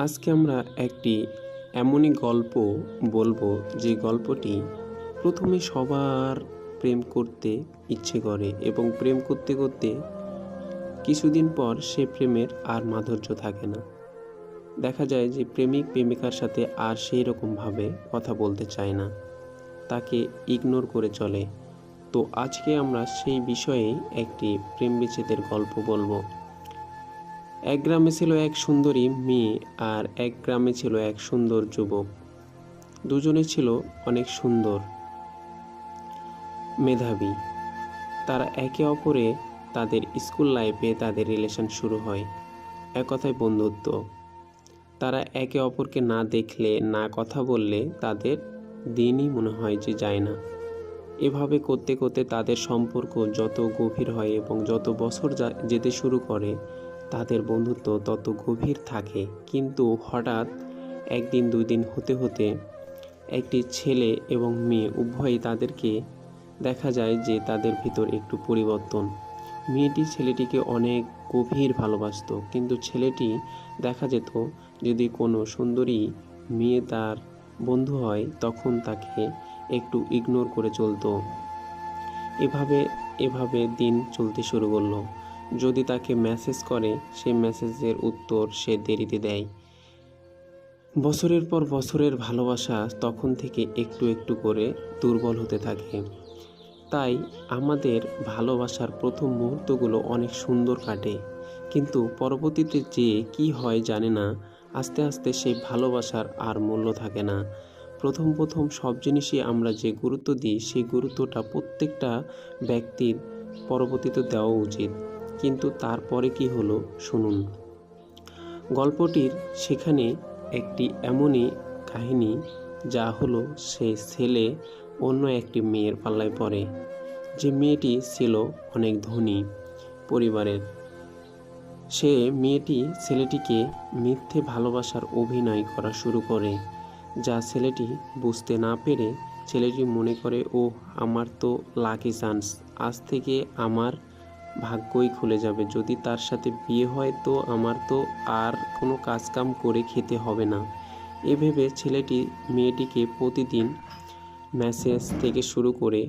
আজকে আমরা একটি এমনই গল্প বলবো যে গল্পটি প্রথমে সবার প্রেম করতে ইচ্ছে করে এবং প্রেম করতে করতে কিছুদিন পর সে প্রেমের আর মাধুর্য থাকে না। দেখা যায় যে প্রেমিক প্রেমিকার সাথে আর সেই রকমভাবে কথা বলতে চায় না, তাকে ইগনোর করে চলে। তো আজকে আমরা সেই বিষয়েই একটি প্রেম বিচ্ছেদের গল্প বলবো। এক গ্রামে ছিল এক সুন্দরী মেয়ে আর এক গ্রামে ছিল এক সুন্দর যুবক। দুজনে ছিল অনেক সুন্দর, মেধাবী। তারা একে অপরে তাদের স্কুল লাইফে তাদের রিলেশন শুরু হয়, এক কথায় বন্ধুত্ব। তারা একে অপরকে না দেখলে, না কথা বললে তাদের দিনই মনে হয় যে যায় না। এভাবে করতে করতে তাদের সম্পর্ক যত গভীর হয় এবং যত বছর যেতে শুরু করে তাদের বন্ধুত্ব তত গভীর থাকে। কিন্তু হঠাৎ একদিন দুই দিন হতে হতে একটি ছেলে এবং মেয়ে উভয়ই তাদেরকে দেখা যায় যে তাদের ভিতর একটু পরিবর্তন। মেয়েটি ছেলেটিকে অনেক গভীর ভালোবাসতো, কিন্তু ছেলেটি দেখা যেত যদি কোনো সুন্দরী মেয়ে তার বন্ধু হয় তখন তাকে একটু ইগনোর করে চলতো। এভাবে এভাবে দিন চলতে শুরু করলো। যদি তাকে মেসেজ করে সেই মেসেজের উত্তর সে দেরিতে দেয়। বছরের পর বছরের ভালোবাসা তখন থেকে একটু একটু করে দুর্বল হতে থাকে। তাই আমাদের ভালোবাসার প্রথম মুহূর্তগুলো অনেক সুন্দর কাটে, কিন্তু পরবর্তীতে যে কি হয় জানে না। আস্তে আস্তে সেই ভালোবাসার আর মূল্য থাকে না। প্রথম প্রথম সব জিনিসই আমরা যে গুরুত্ব দিই সেই গুরুত্বটা প্রত্যেকটা ব্যক্তির পরবর্তীতে দেওয়া উচিত। কিন্তু তারপরে কি হলো শুনুন। গল্পটির সেখানে একটি এমনই কাহিনী, যা হলো সেই ছেলে অন্য একটি মেয়ের পাল্লায় পড়ে। যে মেয়েটি ছিল অনেক ধনী পরিবারের, সে মেয়েটি ছেলেটিকে মিথ্যে ভালোবাসার অভিনয় করা শুরু করে, যা ছেলেটি বুঝতে না পেরে ছেলেটি মনে করে, ও আমার তো লাকি চান্স, আজ থেকে আমার ভাগ্যই খুলে যাবে। যদি তার সাথে বিয়ে হয় তো আমার তো আর কোনো কাজকাম করে খেতে হবে না। এ ভেবে ছেলেটি মেয়েটিকে প্রতিদিন মেসেজ থেকে শুরু করে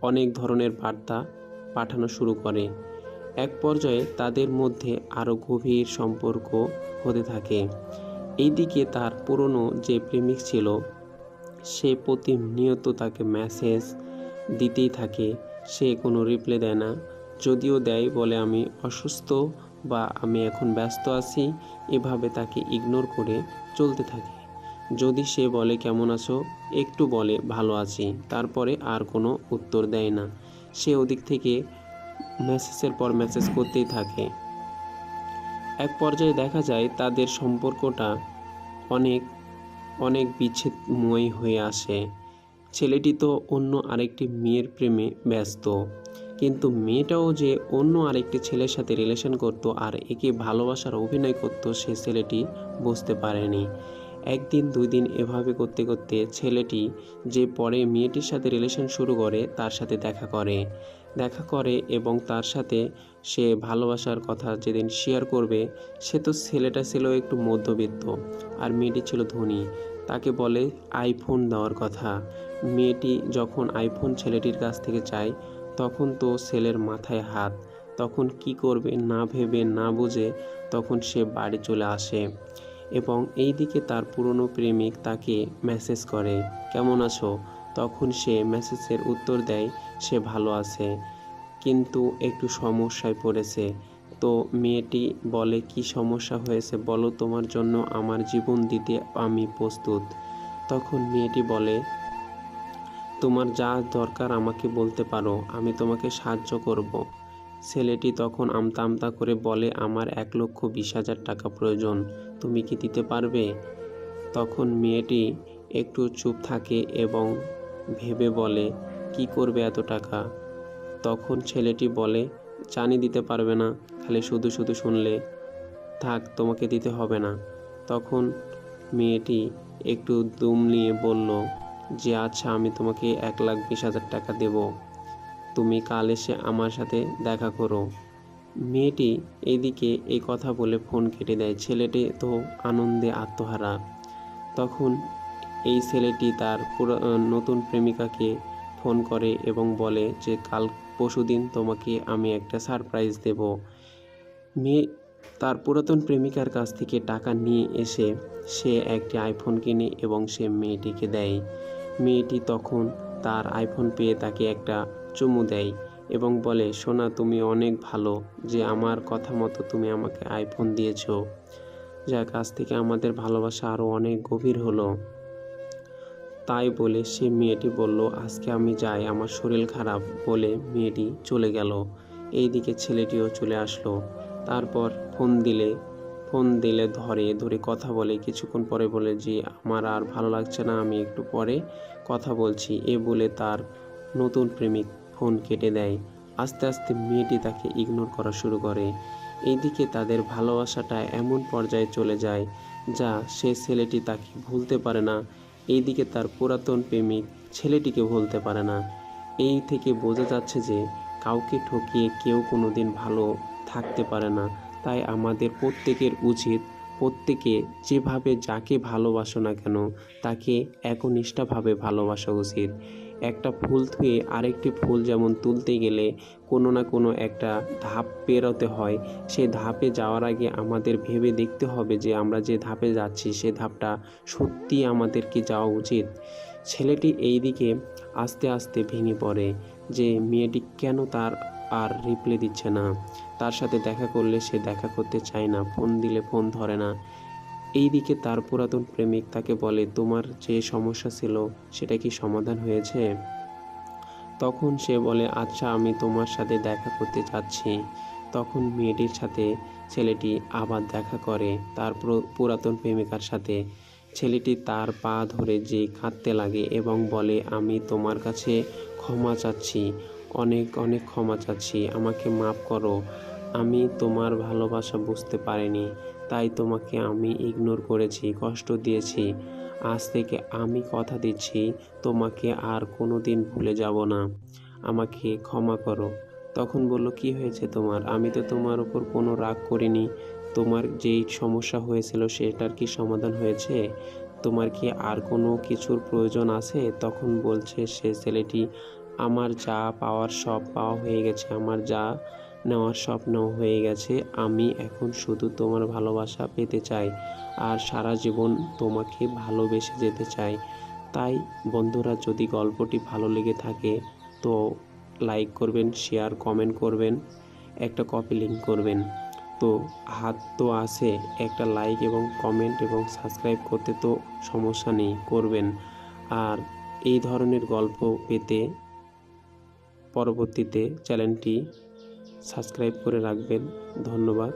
অনেক ধরনের বার্তা পাঠানো শুরু করে। এক পর্যায়ে তাদের মধ্যে আরও গভীর সম্পর্ক হতে থাকে। এইদিকে তার পুরনো যে প্রেমিক ছিল সে প্রতিনিয়ত তাকে মেসেজ দিতেই থাকে। সে কোনো রিপ্লাই দেয় না, যদিও দেয় বলে আমি অসুস্থ বা আমি এখন ব্যস্ত আছি। এভাবে তাকে ইগনোর করে চলতে থাকে। যদি সে বলে কেমন আছো, একটু বলে ভালো আছি, তারপরে আর কোনো উত্তর দেয় না। সে ওদিক থেকে মেসেজের পর মেসেজ করতেই থাকে। এক পর্যায়ে দেখা যায় তাদের সম্পর্কটা অনেক অনেক বিচ্ছেদময় হয়ে আসে। ছেলেটি তো অন্য আরেকটি মেয়ের প্রেমে ব্যস্ত, কিন্তু মেয়েটাও যে অন্য আরেকটি ছেলের সাথে রিলেশন করত আর একে ভালোবাসার অভিনয় করত সে ছেলেটি বুঝতে পারেনি। একদিন দুই দিন এভাবে করতে করতে ছেলেটি যে পরে মেয়েটির সাথে রিলেশন শুরু করে তার সাথে দেখা করে এবং তার সাথে সে ভালোবাসার কথা যেদিন শেয়ার করবে, সে তো ছেলেটা ছিল একটু মধ্যবিত্ত আর মেয়েটি ছিল ধনী। তাকে বলে আইফোন দেওয়ার কথা। মেয়েটি যখন আইফোন ছেলেটির কাছ থেকে চায় তখন তো ছেলের মাথায় হাত। তখন কি করবে না ভেবে না বুঝে তখন সে বাড়ি চলে আসে এবং এইদিকে তার পুরনো প্রেমিক তাকে মেসেজ করে কেমন আছো। তখন সে মেসেজের উত্তর দেয় সে ভালো আছে, কিন্তু একটু সমস্যায় পড়েছে। তো মেয়েটি বলে কি সমস্যা হয়েছে বলো, তোমার জন্য আমার জীবন দিতে আমি প্রস্তুত। তখন মেয়েটি বলে তোমার যা দরকার আমাকে বলতে পারো, আমি তোমাকে সাহায্য করব। ছেলেটি তখন আমতা আমতা করে বলে আমার 1,20,000 টাকা প্রয়োজন, তুমি কি দিতে পারবে? তখন মেয়েটি একটু চুপ থাকে এবং ভেবে বলে কি করবে এত টাকা। তখন ছেলেটি বলে জানি দিতে পারবে না, খালি শুধু শুধু শুনলে, থাক তোমাকে দিতে হবে না। তখন মেয়েটি একটু দম নিয়ে বলল যে আচ্ছা আমি তোমাকে 1,20,000 টাকা দেব, তুমি কাল এসে আমার সাথে দেখা করো। মেয়েটি এদিকে এই কথা বলে ফোন কেটে দেয়। ছেলেটি তো আনন্দে আত্মহারা। তখন এই ছেলেটি তার নতুন প্রেমিকাকে ফোন করে এবং বলে যে কাল পরশুদিন তোমাকে আমি একটা সারপ্রাইজ দেব। মেয়ে তার পুরাতন প্রেমিকার কাছ থেকে টাকা নিয়ে এসে সে একটি আইফোন কিনে এবং সে মেয়েটিকে দেয়। মেয়েটি তখন তার আইফোন পেয়ে তাকে একটা চুমু দেয় এবং বলে, সোনা তুমি অনেক ভালো যে আমার কথা মতো তুমি আমাকে আইফোন দিয়েছো। যার কাছ থেকে আমাদের ভালোবাসা আরও অনেক গভীর হলো। তাই বলে সে মেয়েটি বলল, আজকে আমি যাই, আমার শরীর খারাপ, বলে মেয়েটি চলে গেল। এইদিকে ছেলেটিও চলে আসলো। তারপর ফোন দিলে ধরে কথা বলে। কিছুক্ষণ পরে বলে যে আমার আর ভালো লাগছে না, আমি একটু পরে কথা বলছি। এ বলে তার নতুন প্রেমিক ফোন কেটে দেয়। আস্তে আস্তে মেয়েটি তাকে ইগনোর করা শুরু করে। এইদিকে তাদের ভালোবাসাটা এমন পর্যায়ে চলে যায় যা সে ছেলেটি তাকে ভুলতে পারে না। এইদিকে তার পুরাতন প্রেমিক ছেলেটিকে ভুলতে পারে না। এই থেকে বোঝা যাচ্ছে যে কাউকে ঠকিয়ে কেউ কোনোদিন ভালো থাকতে পারে না। তাই আমাদের প্রত্যেকের উচিত প্রত্যেকে যেভাবে যাকে ভালোবাসো না কেন তাকে একনিষ্ঠাভাবে ভালোবাসা উচিত। একটা ফুল থেকে আরেকটি ফুল যেমন তুলতে গেলে কোনো না কোনো একটা ধাপ পেরোতে হয়, সেই ধাপে যাওয়ার আগে আমাদের ভেবে দেখতে হবে যে আমরা যে ধাপে যাচ্ছি সে ধাপটা সত্যি আমাদের কি যাওয়া উচিত। ছেলেটি এই দিকে আস্তে আস্তে ভেঙে পড়ে যে মেয়েটি কেন তার আর রিপ্লাই দিচ্ছে না, তার সাথে দেখা করলে সে দেখা করতে চায় না, ফোন দিলে ফোন ধরে না। এইদিকে তার পুরাতন প্রেমিক তাকে বলে, তোমার যে সমস্যা ছিল সেটা কি সমাধান হয়েছে? তখন সে বলে, আচ্ছা আমি তোমার সাথে দেখা করতে যাচ্ছি। তখন মেয়েটির সাথে ছেলেটি আবার দেখা করে তার পুরাতন প্রেমিকার সাথে। ছেলেটি তার পা ধরে যে কাঁদতে লাগে এবং বলে, আমি তোমার কাছে ক্ষমা চাচ্ছি, অনেক অনেক ক্ষমা চাচ্ছি, আমাকে মাফ করো। আমি তোমার ভালোবাসা বুঝতে পারিনি, তাই তোমাকে আমি ইগনোর করেছি, কষ্ট দিয়েছি। আজ থেকে আমি কথা দিচ্ছি তোমাকে আর কোনো দিন ভুলে যাব না, আমাকে ক্ষমা করো। তখন বলল, কি হয়েছে তোমার? আমি তো তোমার উপর কোনো রাগ করিনি। তোমার যেই সমস্যা হয়েছিল সেটার কি সমাধান হয়েছে? তোমার কি আর কোনো কিছুর প্রয়োজন আছে? তখন বলছে সে ছেলেটি, আমার যা পাওয়ার সব পাওয়া হয়ে গেছে, আমার যা নেওয়ার সব নেওয়া হয়ে গেছে। আমি এখন শুধু তোমার ভালোবাসা পেতে চাই আর সারা জীবন তোমাকে ভালোবেসে যেতে চাই। তাই বন্ধুরা, যদি গল্পটি ভালো লেগে থাকে তো লাইক করবেন, শেয়ার, কমেন্ট করবেন, একটা কপি লিঙ্ক করবেন। তো হাত তো আছে, একটা লাইক এবং কমেন্ট এবং সাবস্ক্রাইব করতে তো সমস্যা নেই, করবেন। আর এই ধরনের গল্প পেতে পরবর্তীতে চ্যানেলটি সাবস্ক্রাইব করে রাখবেন। ধন্যবাদ।